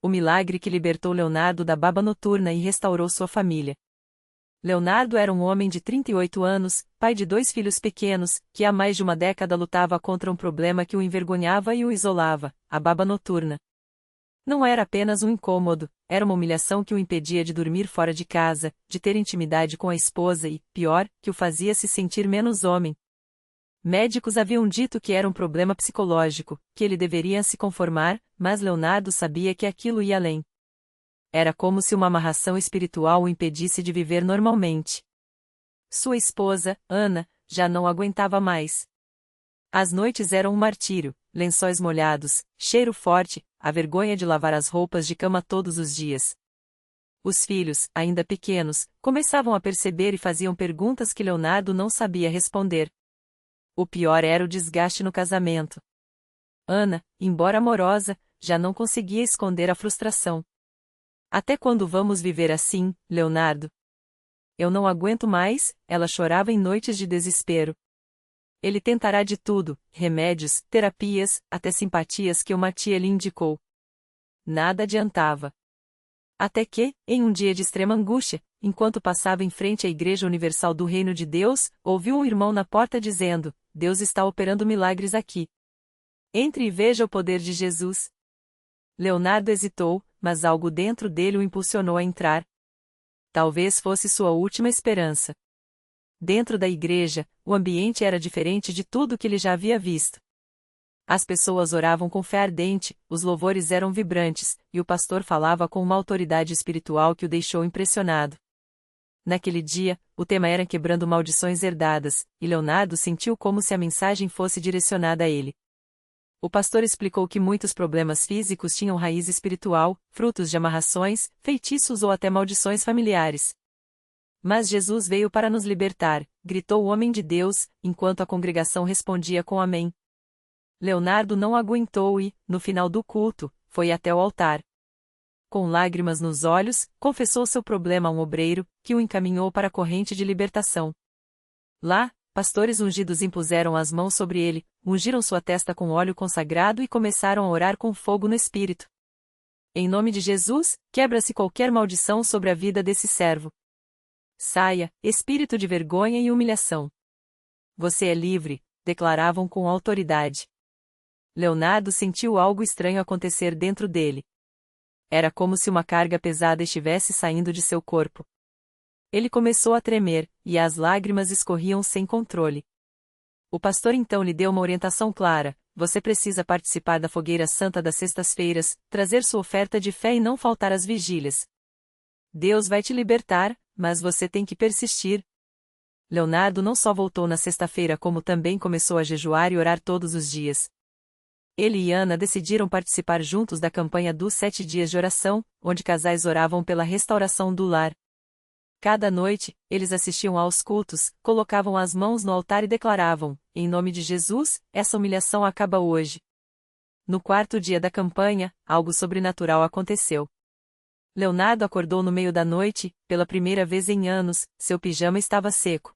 O milagre que libertou Leonardo da baba noturna e restaurou sua família. Leonardo era um homem de 38 anos, pai de 2 filhos pequenos, que há mais de uma década lutava contra um problema que o envergonhava e o isolava, a baba noturna. Não era apenas um incômodo, era uma humilhação que o impedia de dormir fora de casa, de ter intimidade com a esposa e, pior, que o fazia se sentir menos homem. Médicos haviam dito que era um problema psicológico, que ele deveria se conformar, mas Leonardo sabia que aquilo ia além. Era como se uma amarração espiritual o impedisse de viver normalmente. Sua esposa, Ana, já não aguentava mais. As noites eram um martírio, lençóis molhados, cheiro forte, a vergonha de lavar as roupas de cama todos os dias. Os filhos, ainda pequenos, começavam a perceber e faziam perguntas que Leonardo não sabia responder. O pior era o desgaste no casamento. Ana, embora amorosa, já não conseguia esconder a frustração. Até quando vamos viver assim, Leonardo? Eu não aguento mais, ela chorava em noites de desespero. Ele tentará de tudo, remédios, terapias, até simpatias que uma tia lhe indicou. Nada adiantava. Até que, em um dia de extrema angústia, enquanto passava em frente à Igreja Universal do Reino de Deus, ouviu um irmão na porta dizendo: Deus está operando milagres aqui. Entre e veja o poder de Jesus. Leonardo hesitou, mas algo dentro dele o impulsionou a entrar. Talvez fosse sua última esperança. Dentro da igreja, o ambiente era diferente de tudo que ele já havia visto. As pessoas oravam com fé ardente, os louvores eram vibrantes, e o pastor falava com uma autoridade espiritual que o deixou impressionado. Naquele dia, o tema era quebrando maldições herdadas, e Leonardo sentiu como se a mensagem fosse direcionada a ele. O pastor explicou que muitos problemas físicos tinham raiz espiritual, frutos de amarrações, feitiços ou até maldições familiares. Mas Jesus veio para nos libertar, gritou o homem de Deus, enquanto a congregação respondia com amém. Leonardo não aguentou e, no final do culto, foi até o altar. Com lágrimas nos olhos, confessou seu problema a um obreiro, que o encaminhou para a corrente de libertação. Lá, pastores ungidos impuseram as mãos sobre ele, ungiram sua testa com óleo consagrado e começaram a orar com fogo no espírito. Em nome de Jesus, quebra-se qualquer maldição sobre a vida desse servo. Saia, espírito de vergonha e humilhação. Você é livre, declaravam com autoridade. Leonardo sentiu algo estranho acontecer dentro dele. Era como se uma carga pesada estivesse saindo de seu corpo. Ele começou a tremer, e as lágrimas escorriam sem controle. O pastor então lhe deu uma orientação clara: você precisa participar da fogueira santa das sextas-feiras, trazer sua oferta de fé e não faltar às vigílias. Deus vai te libertar, mas você tem que persistir. Leonardo não só voltou na sexta-feira como também começou a jejuar e orar todos os dias. Ele e Ana decidiram participar juntos da campanha dos 7 dias de oração, onde casais oravam pela restauração do lar. Cada noite, eles assistiam aos cultos, colocavam as mãos no altar e declaravam: em nome de Jesus, essa humilhação acaba hoje. No 4º dia da campanha, algo sobrenatural aconteceu. Leonardo acordou no meio da noite, pela primeira vez em anos, seu pijama estava seco.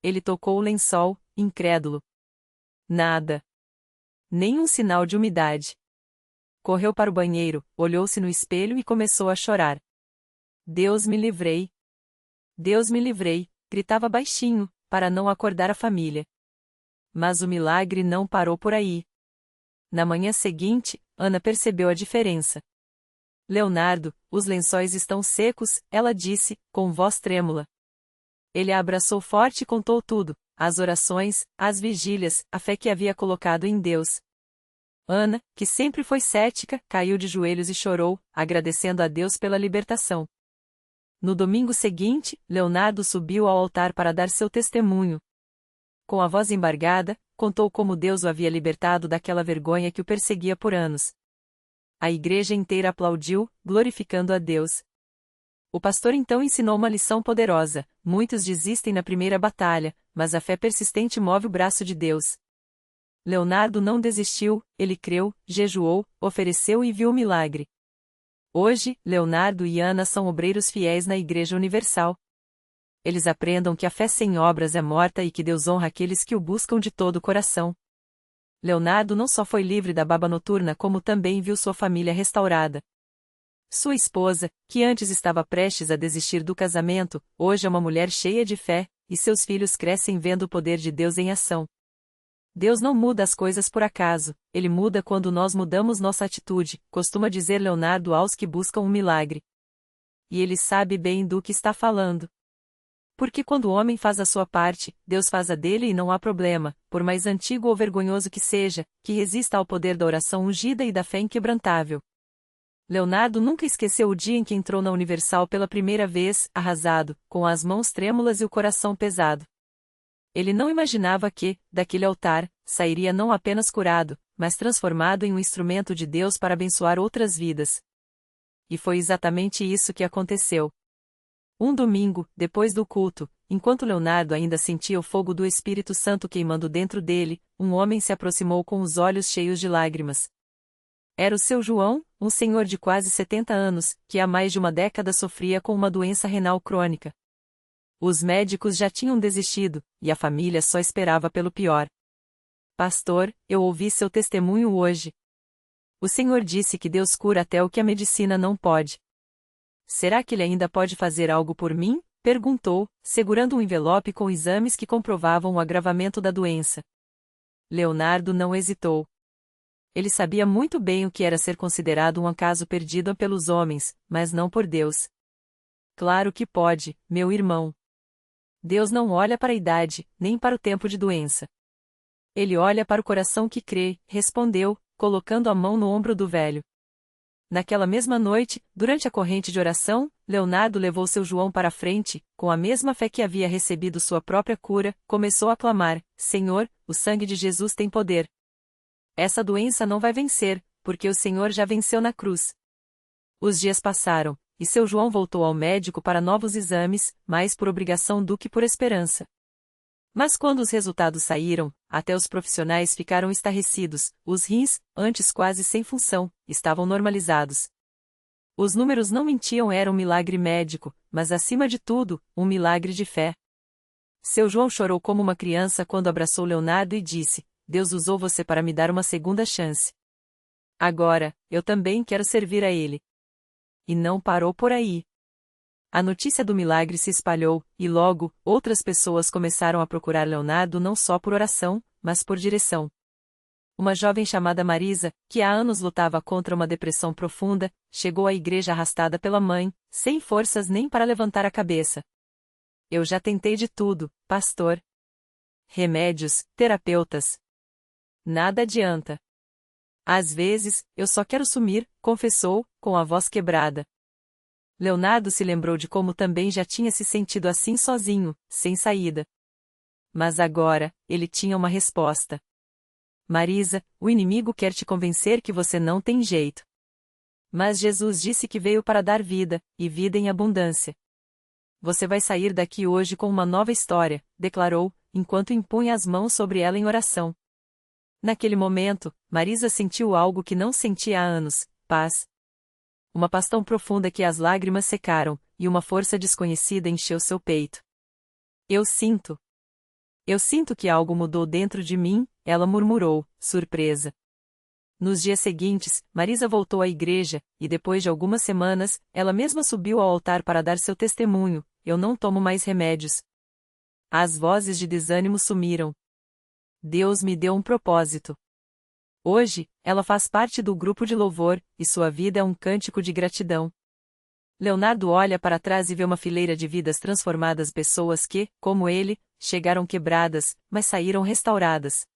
Ele tocou o lençol, incrédulo. Nada. Nenhum sinal de umidade. Correu para o banheiro, olhou-se no espelho e começou a chorar. Deus me livrei. Deus me livrei, gritava baixinho, para não acordar a família. Mas o milagre não parou por aí. Na manhã seguinte, Ana percebeu a diferença. Leonardo, os lençóis estão secos, ela disse, com voz trêmula. Ele a abraçou forte e contou tudo, as orações, as vigílias, a fé que havia colocado em Deus. Ana, que sempre foi cética, caiu de joelhos e chorou, agradecendo a Deus pela libertação. No domingo seguinte, Leonardo subiu ao altar para dar seu testemunho. Com a voz embargada, contou como Deus o havia libertado daquela vergonha que o perseguia por anos. A igreja inteira aplaudiu, glorificando a Deus. O pastor então ensinou uma lição poderosa: muitos desistem na primeira batalha, mas a fé persistente move o braço de Deus. Leonardo não desistiu, ele creu, jejuou, ofereceu e viu o milagre. Hoje, Leonardo e Ana são obreiros fiéis na Igreja Universal. Eles aprendam que a fé sem obras é morta e que Deus honra aqueles que o buscam de todo o coração. Leonardo não só foi livre da baba noturna como também viu sua família restaurada. Sua esposa, que antes estava prestes a desistir do casamento, hoje é uma mulher cheia de fé, e seus filhos crescem vendo o poder de Deus em ação. Deus não muda as coisas por acaso, Ele muda quando nós mudamos nossa atitude, costuma dizer Leonardo aos que buscam um milagre. E ele sabe bem do que está falando. Porque quando o homem faz a sua parte, Deus faz a dele e não há problema, por mais antigo ou vergonhoso que seja, que resista ao poder da oração ungida e da fé inquebrantável. Leonardo nunca esqueceu o dia em que entrou na Universal pela primeira vez, arrasado, com as mãos trêmulas e o coração pesado. Ele não imaginava que, daquele altar, sairia não apenas curado, mas transformado em um instrumento de Deus para abençoar outras vidas. E foi exatamente isso que aconteceu. Um domingo, depois do culto, enquanto Leonardo ainda sentia o fogo do Espírito Santo queimando dentro dele, um homem se aproximou com os olhos cheios de lágrimas. Era o seu João, um senhor de quase 70 anos, que há mais de uma década sofria com uma doença renal crônica. Os médicos já tinham desistido, e a família só esperava pelo pior. Pastor, eu ouvi seu testemunho hoje. O senhor disse que Deus cura até o que a medicina não pode. Será que ele ainda pode fazer algo por mim? Perguntou, segurando um envelope com exames que comprovavam o agravamento da doença. Leonardo não hesitou. Ele sabia muito bem o que era ser considerado um acaso perdido pelos homens, mas não por Deus. Claro que pode, meu irmão. Deus não olha para a idade, nem para o tempo de doença. Ele olha para o coração que crê, respondeu, colocando a mão no ombro do velho. Naquela mesma noite, durante a corrente de oração, Leonardo levou seu João para a frente, com a mesma fé que havia recebido sua própria cura, começou a clamar: Senhor, o sangue de Jesus tem poder. Essa doença não vai vencer, porque o Senhor já venceu na cruz. Os dias passaram, e seu João voltou ao médico para novos exames, mais por obrigação do que por esperança. Mas quando os resultados saíram, até os profissionais ficaram estarrecidos, os rins, antes quase sem função, estavam normalizados. Os números não mentiam, era um milagre médico, mas acima de tudo, um milagre de fé. Seu João chorou como uma criança quando abraçou Leonardo e disse: Deus usou você para me dar uma segunda chance. Agora, eu também quero servir a Ele. E não parou por aí. A notícia do milagre se espalhou, e logo, outras pessoas começaram a procurar Leonardo não só por oração, mas por direção. Uma jovem chamada Marisa, que há anos lutava contra uma depressão profunda, chegou à igreja arrastada pela mãe, sem forças nem para levantar a cabeça. Eu já tentei de tudo, pastor. Remédios, terapeutas. Nada adianta. Às vezes, eu só quero sumir, confessou, com a voz quebrada. Leonardo se lembrou de como também já tinha se sentido assim sozinho, sem saída. Mas agora, ele tinha uma resposta. Marisa, o inimigo quer te convencer que você não tem jeito. Mas Jesus disse que veio para dar vida, e vida em abundância. Você vai sair daqui hoje com uma nova história, declarou, enquanto impunha as mãos sobre ela em oração. Naquele momento, Marisa sentiu algo que não sentia há anos: paz. Uma paz tão profunda que as lágrimas secaram, e uma força desconhecida encheu seu peito. Eu sinto que algo mudou dentro de mim, ela murmurou, surpresa. Nos dias seguintes, Marisa voltou à igreja, e depois de algumas semanas, ela mesma subiu ao altar para dar seu testemunho: eu não tomo mais remédios. As vozes de desânimo sumiram. Deus me deu um propósito. Hoje, ela faz parte do grupo de louvor, e sua vida é um cântico de gratidão. Leonardo olha para trás e vê uma fileira de vidas transformadas, pessoas que, como ele, chegaram quebradas, mas saíram restauradas.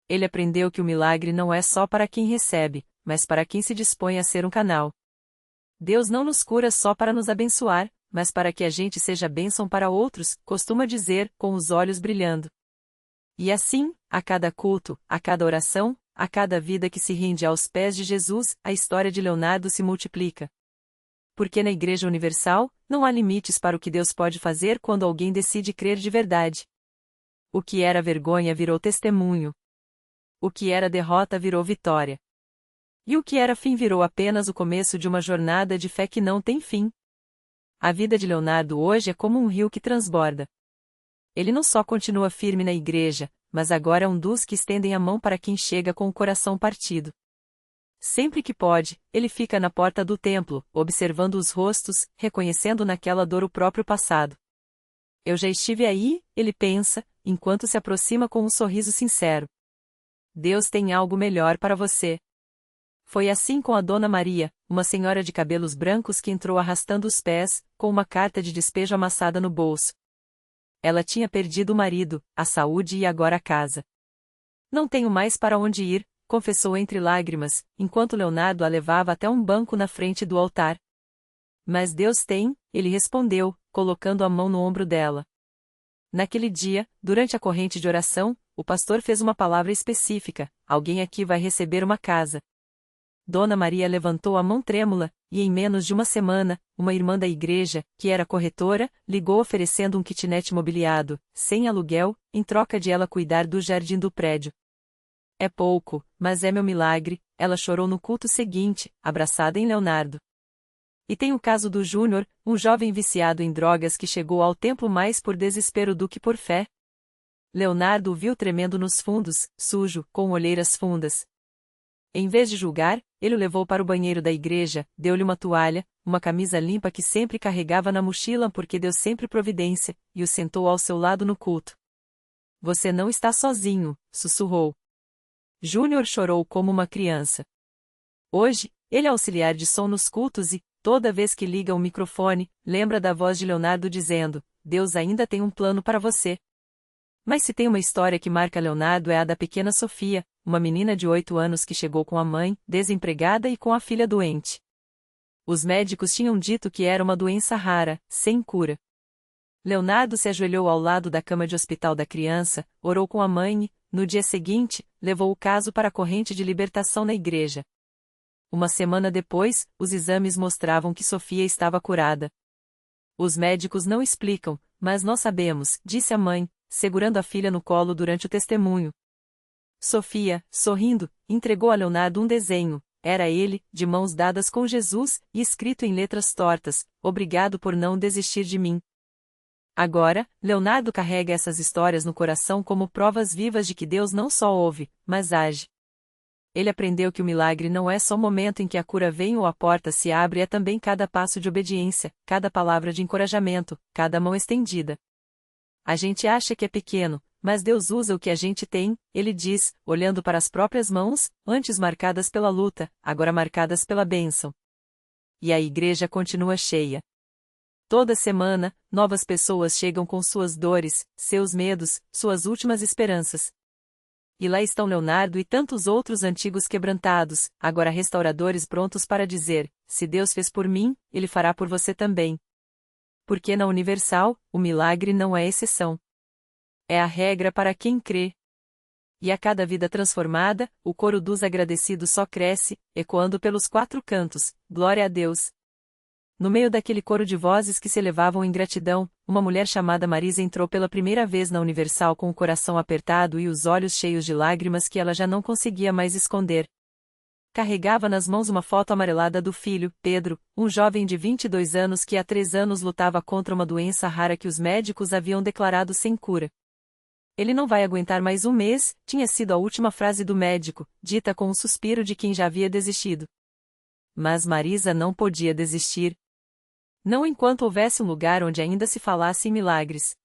Ele aprendeu que o milagre não é só para quem recebe, mas para quem se dispõe a ser um canal. Deus não nos cura só para nos abençoar, mas para que a gente seja bênção para outros, costuma dizer, com os olhos brilhando. E assim, a cada culto, a cada oração, a cada vida que se rende aos pés de Jesus, a história de Leonardo se multiplica. Porque na Igreja Universal, não há limites para o que Deus pode fazer quando alguém decide crer de verdade. O que era vergonha virou testemunho. O que era derrota virou vitória. E o que era fim virou apenas o começo de uma jornada de fé que não tem fim. A vida de Leonardo hoje é como um rio que transborda. Ele não só continua firme na igreja, mas agora é um dos que estendem a mão para quem chega com o coração partido. Sempre que pode, ele fica na porta do templo, observando os rostos, reconhecendo naquela dor o próprio passado. Eu já estive aí, ele pensa, enquanto se aproxima com um sorriso sincero. Deus tem algo melhor para você. Foi assim com a Dona Maria, uma senhora de cabelos brancos que entrou arrastando os pés, com uma carta de despejo amassada no bolso. Ela tinha perdido o marido, a saúde e agora a casa. Não tenho mais para onde ir, confessou entre lágrimas, enquanto Leonardo a levava até um banco na frente do altar. Mas Deus tem, ele respondeu, colocando a mão no ombro dela. Naquele dia, durante a corrente de oração, o pastor fez uma palavra específica: alguém aqui vai receber uma casa. Dona Maria levantou a mão trêmula, e em menos de uma semana, uma irmã da igreja, que era corretora, ligou oferecendo um kitnet mobiliado, sem aluguel, em troca de ela cuidar do jardim do prédio. É pouco, mas é meu milagre, ela chorou no culto seguinte, abraçada em Leonardo. E tem o caso do Júnior, um jovem viciado em drogas que chegou ao templo mais por desespero do que por fé. Leonardo o viu tremendo nos fundos, sujo, com olheiras fundas. Em vez de julgar, ele o levou para o banheiro da igreja, deu-lhe uma toalha, uma camisa limpa que sempre carregava na mochila porque Deus sempre providência, e o sentou ao seu lado no culto. Você não está sozinho, sussurrou. Júnior chorou como uma criança. Hoje, ele é auxiliar de som nos cultos e, toda vez que liga o microfone, lembra da voz de Leonardo dizendo: Deus ainda tem um plano para você. Mas se tem uma história que marca Leonardo é a da pequena Sofia, uma menina de 8 anos que chegou com a mãe, desempregada e com a filha doente. Os médicos tinham dito que era uma doença rara, sem cura. Leonardo se ajoelhou ao lado da cama de hospital da criança, orou com a mãe e, no dia seguinte, levou o caso para a corrente de libertação na igreja. Uma semana depois, os exames mostravam que Sofia estava curada. Os médicos não explicam, mas nós sabemos, disse a mãe, segurando a filha no colo durante o testemunho. Sofia, sorrindo, entregou a Leonardo um desenho. Era ele, de mãos dadas com Jesus, e escrito em letras tortas: Obrigado por não desistir de mim. Agora, Leonardo carrega essas histórias no coração como provas vivas de que Deus não só ouve, mas age. Ele aprendeu que o milagre não é só o momento em que a cura vem ou a porta se abre, é também cada passo de obediência, cada palavra de encorajamento, cada mão estendida. A gente acha que é pequeno, mas Deus usa o que a gente tem, ele diz, olhando para as próprias mãos, antes marcadas pela luta, agora marcadas pela bênção. E a igreja continua cheia. Toda semana, novas pessoas chegam com suas dores, seus medos, suas últimas esperanças. E lá estão Leonardo e tantos outros antigos quebrantados, agora restauradores prontos para dizer: se Deus fez por mim, Ele fará por você também. Porque na Universal, o milagre não é exceção. É a regra para quem crê. E a cada vida transformada, o coro dos agradecidos só cresce, ecoando pelos 4 cantos: Glória a Deus. No meio daquele coro de vozes que se elevavam em gratidão, uma mulher chamada Marisa entrou pela primeira vez na Universal com o coração apertado e os olhos cheios de lágrimas que ela já não conseguia mais esconder. Carregava nas mãos uma foto amarelada do filho, Pedro, um jovem de 22 anos que há 3 anos lutava contra uma doença rara que os médicos haviam declarado sem cura. Ele não vai aguentar mais um mês, tinha sido a última frase do médico, dita com um suspiro de quem já havia desistido. Mas Marisa não podia desistir. Não enquanto houvesse um lugar onde ainda se falasse em milagres.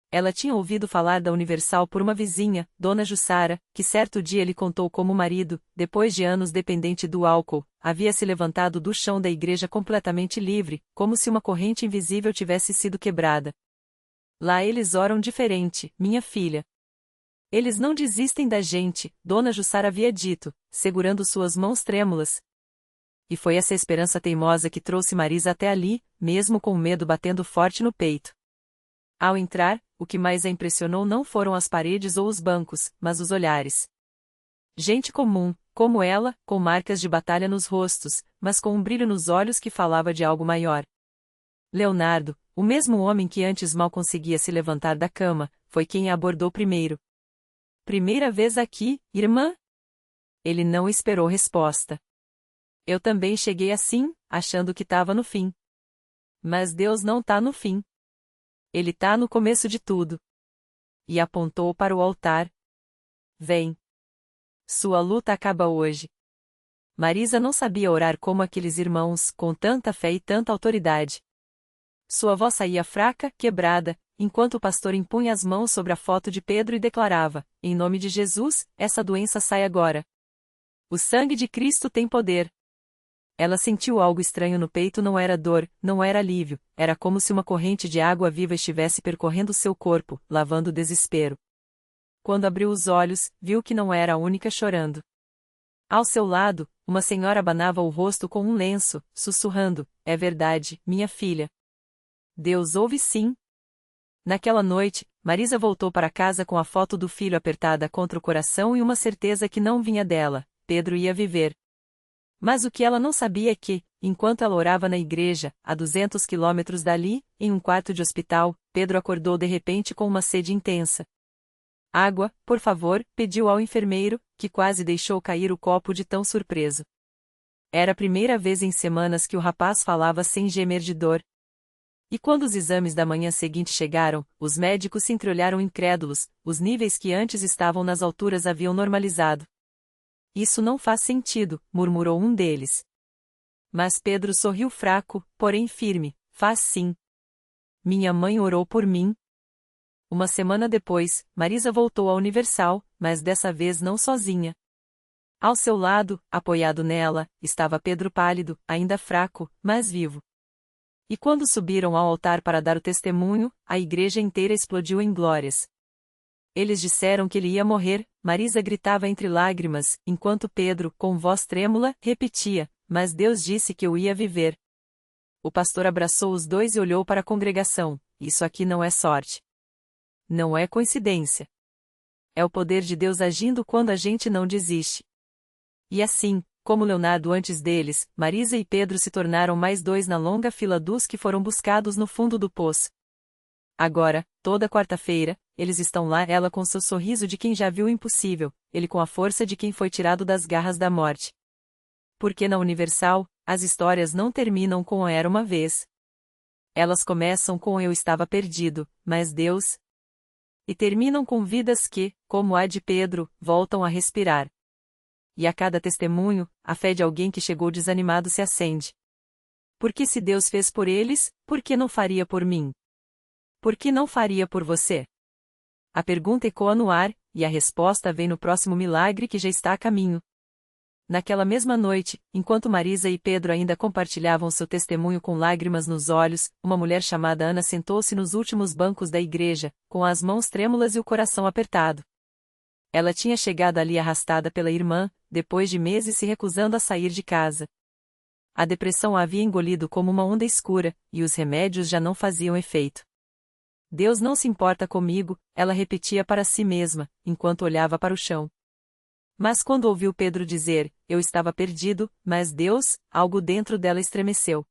Ela tinha ouvido falar da Universal por uma vizinha, Dona Jussara, que certo dia lhe contou como o marido, depois de anos dependente do álcool, havia se levantado do chão da igreja completamente livre, como se uma corrente invisível tivesse sido quebrada. Lá eles oram diferente, minha filha. Eles não desistem da gente, Dona Jussara havia dito, segurando suas mãos trêmulas. E foi essa esperança teimosa que trouxe Marisa até ali, mesmo com o medo batendo forte no peito. Ao entrar, o que mais a impressionou não foram as paredes ou os bancos, mas os olhares. Gente comum, como ela, com marcas de batalha nos rostos, mas com um brilho nos olhos que falava de algo maior. Leonardo, o mesmo homem que antes mal conseguia se levantar da cama, foi quem a abordou primeiro. Primeira vez aqui, irmã? Ele não esperou resposta. Eu também cheguei assim, achando que estava no fim. Mas Deus não está no fim. Ele está no começo de tudo. E apontou para o altar. Vem. Sua luta acaba hoje. Marisa não sabia orar como aqueles irmãos, com tanta fé e tanta autoridade. Sua voz saía fraca, quebrada, enquanto o pastor impunha as mãos sobre a foto de Pedro e declarava: em nome de Jesus, essa doença sai agora. O sangue de Cristo tem poder. Ela sentiu algo estranho no peito, não era dor, não era alívio, era como se uma corrente de água viva estivesse percorrendo seu corpo, lavando o desespero. Quando abriu os olhos, viu que não era a única chorando. Ao seu lado, uma senhora abanava o rosto com um lenço, sussurrando: é verdade, minha filha. Deus ouve sim. Naquela noite, Marisa voltou para casa com a foto do filho apertada contra o coração e uma certeza que não vinha dela: Pedro ia viver. Mas o que ela não sabia é que, enquanto ela orava na igreja, a 200 quilômetros dali, em um quarto de hospital, Pedro acordou de repente com uma sede intensa. Água, por favor, pediu ao enfermeiro, que quase deixou cair o copo de tão surpreso. Era a primeira vez em semanas que o rapaz falava sem gemer de dor. E quando os exames da manhã seguinte chegaram, os médicos se entreolharam incrédulos, os níveis que antes estavam nas alturas haviam normalizado. Isso não faz sentido, murmurou um deles. Mas Pedro sorriu fraco, porém firme: faz sim. Minha mãe orou por mim. Uma semana depois, Marisa voltou à Universal, mas dessa vez não sozinha. Ao seu lado, apoiado nela, estava Pedro pálido, ainda fraco, mas vivo. E quando subiram ao altar para dar o testemunho, a igreja inteira explodiu em glórias. Eles disseram que ele ia morrer, Marisa gritava entre lágrimas, enquanto Pedro, com voz trêmula, repetia: mas Deus disse que eu ia viver. O pastor abraçou os dois e olhou para a congregação: isso aqui não é sorte. Não é coincidência. É o poder de Deus agindo quando a gente não desiste. E assim, como Leonardo antes deles, Marisa e Pedro se tornaram mais dois na longa fila dos que foram buscados no fundo do poço. Agora, toda quarta-feira, eles estão lá, ela com seu sorriso de quem já viu o impossível, ele com a força de quem foi tirado das garras da morte. Porque na Universal, as histórias não terminam com era uma vez. Elas começam com eu estava perdido, mas Deus. E terminam com vidas que, como a de Pedro, voltam a respirar. E a cada testemunho, a fé de alguém que chegou desanimado se acende. Porque se Deus fez por eles, por que não faria por mim? Por que não faria por você? A pergunta ecoa no ar, e a resposta vem no próximo milagre que já está a caminho. Naquela mesma noite, enquanto Marisa e Pedro ainda compartilhavam seu testemunho com lágrimas nos olhos, uma mulher chamada Ana sentou-se nos últimos bancos da igreja, com as mãos trêmulas e o coração apertado. Ela tinha chegado ali arrastada pela irmã, depois de meses se recusando a sair de casa. A depressão a havia engolido como uma onda escura, e os remédios já não faziam efeito. Deus não se importa comigo, ela repetia para si mesma, enquanto olhava para o chão. Mas quando ouviu Pedro dizer: eu estava perdido, mas Deus, algo dentro dela estremeceu.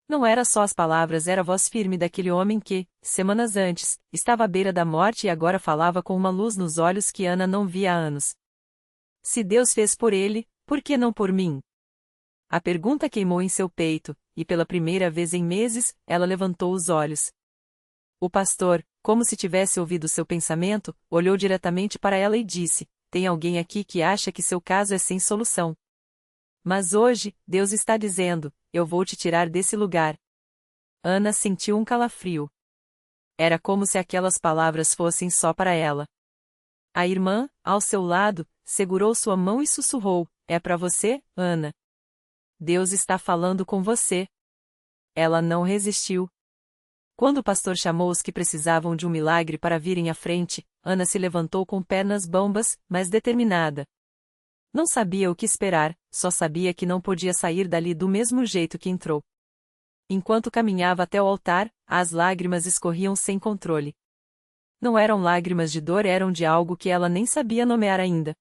Não era só as palavras, era a voz firme daquele homem que, semanas antes, estava à beira da morte e agora falava com uma luz nos olhos que Ana não via há anos. Se Deus fez por ele, por que não por mim? A pergunta queimou em seu peito, e pela primeira vez em meses, ela levantou os olhos. O pastor, como se tivesse ouvido seu pensamento, olhou diretamente para ela e disse: tem alguém aqui que acha que seu caso é sem solução. Mas hoje, Deus está dizendo: eu vou te tirar desse lugar. Ana sentiu um calafrio. Era como se aquelas palavras fossem só para ela. A irmã, ao seu lado, segurou sua mão e sussurrou: é para você, Ana. Deus está falando com você. Ela não resistiu. Quando o pastor chamou os que precisavam de um milagre para virem à frente, Ana se levantou com pernas bambas, mas determinada. Não sabia o que esperar, só sabia que não podia sair dali do mesmo jeito que entrou. Enquanto caminhava até o altar, as lágrimas escorriam sem controle. Não eram lágrimas de dor, eram de algo que ela nem sabia nomear ainda.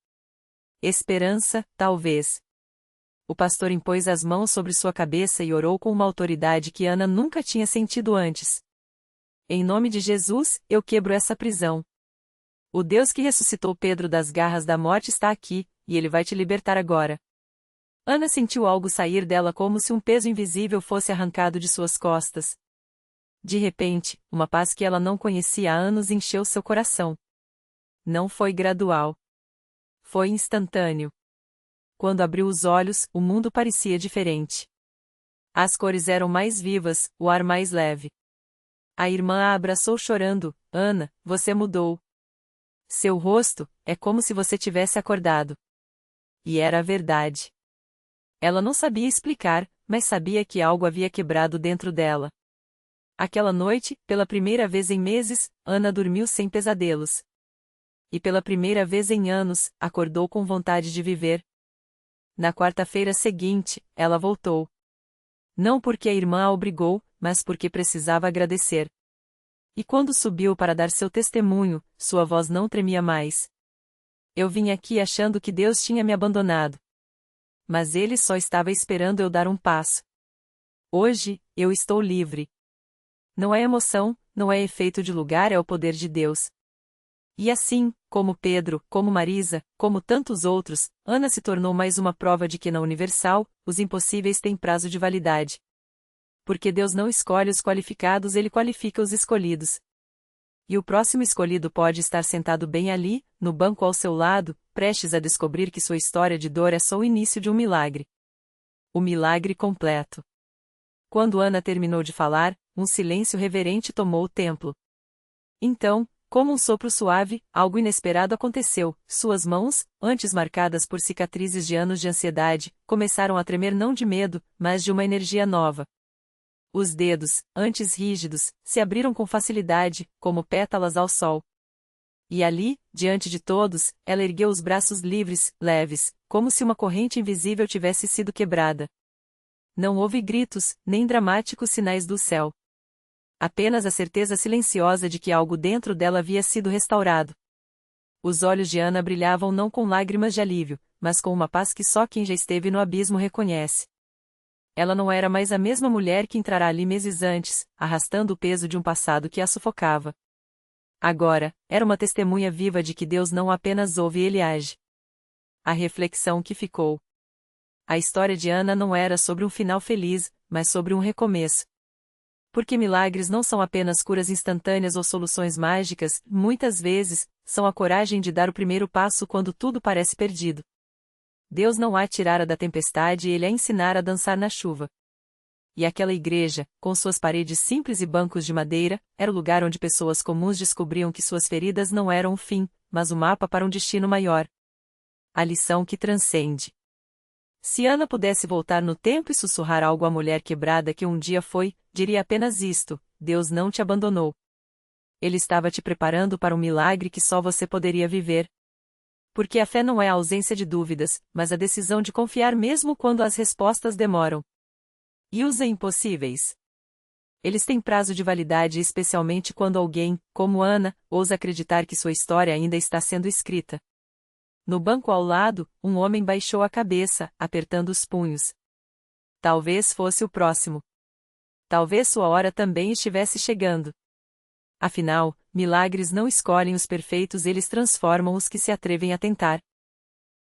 Esperança, talvez. O pastor impôs as mãos sobre sua cabeça e orou com uma autoridade que Ana nunca tinha sentido antes. Em nome de Jesus, eu quebro essa prisão. O Deus que ressuscitou Pedro das garras da morte está aqui, e ele vai te libertar agora. Ana sentiu algo sair dela como se um peso invisível fosse arrancado de suas costas. De repente, uma paz que ela não conhecia há anos encheu seu coração. Não foi gradual. Foi instantâneo. quando abriu os olhos, o mundo parecia diferente. As cores eram mais vivas, o ar mais leve. A irmã a abraçou chorando. Ana, você mudou. Seu rosto, é como se você tivesse acordado. E era a verdade. Ela não sabia explicar, mas sabia que algo havia quebrado dentro dela. Aquela noite, pela primeira vez em meses, Ana dormiu sem pesadelos. E pela primeira vez em anos, acordou com vontade de viver. Na quarta-feira seguinte, ela voltou. Não porque a irmã a obrigou, mas porque precisava agradecer. E quando subiu para dar seu testemunho, sua voz não tremia mais. Eu vim aqui achando que Deus tinha me abandonado. Mas Ele só estava esperando eu dar um passo. Hoje, eu estou livre. Não é emoção, não é efeito de lugar, é o poder de Deus. E assim, como Pedro, como Marisa, como tantos outros, Ana se tornou mais uma prova de que na Universal, os impossíveis têm prazo de validade. Porque Deus não escolhe os qualificados, Ele qualifica os escolhidos. E o próximo escolhido pode estar sentado bem ali, no banco ao seu lado, prestes a descobrir que sua história de dor é só o início de um milagre. O milagre completo. Quando Ana terminou de falar, um silêncio reverente tomou o templo. Então, como um sopro suave, algo inesperado aconteceu. Suas mãos, antes marcadas por cicatrizes de anos de ansiedade, começaram a tremer não de medo, mas de uma energia nova. Os dedos, antes rígidos, se abriram com facilidade, como pétalas ao sol. E ali, diante de todos, ela ergueu os braços livres, leves, como se uma corrente invisível tivesse sido quebrada. Não houve gritos, nem dramáticos sinais do céu. Apenas a certeza silenciosa de que algo dentro dela havia sido restaurado. Os olhos de Ana brilhavam não com lágrimas de alívio, mas com uma paz que só quem já esteve no abismo reconhece. Ela não era mais a mesma mulher que entrara ali meses antes, arrastando o peso de um passado que a sufocava. Agora, era uma testemunha viva de que Deus não apenas ouve e Ele age. A reflexão que ficou. A história de Ana não era sobre um final feliz, mas sobre um recomeço. Porque milagres não são apenas curas instantâneas ou soluções mágicas, muitas vezes, são a coragem de dar o primeiro passo quando tudo parece perdido. Deus não a tirara da tempestade e Ele a ensinara a dançar na chuva. E aquela igreja, com suas paredes simples e bancos de madeira, era o lugar onde pessoas comuns descobriam que suas feridas não eram o fim, mas o mapa para um destino maior. A lição que transcende. Se Ana pudesse voltar no tempo e sussurrar algo à mulher quebrada que um dia foi, diria apenas isto: Deus não te abandonou. Ele estava te preparando para um milagre que só você poderia viver. Porque a fé não é a ausência de dúvidas, mas a decisão de confiar mesmo quando as respostas demoram. E os impossíveis? Eles têm prazo de validade, especialmente quando alguém, como Ana, ousa acreditar que sua história ainda está sendo escrita. No banco ao lado, um homem baixou a cabeça, apertando os punhos. Talvez fosse o próximo. Talvez sua hora também estivesse chegando. Afinal, milagres não escolhem os perfeitos, eles transformam os que se atrevem a tentar.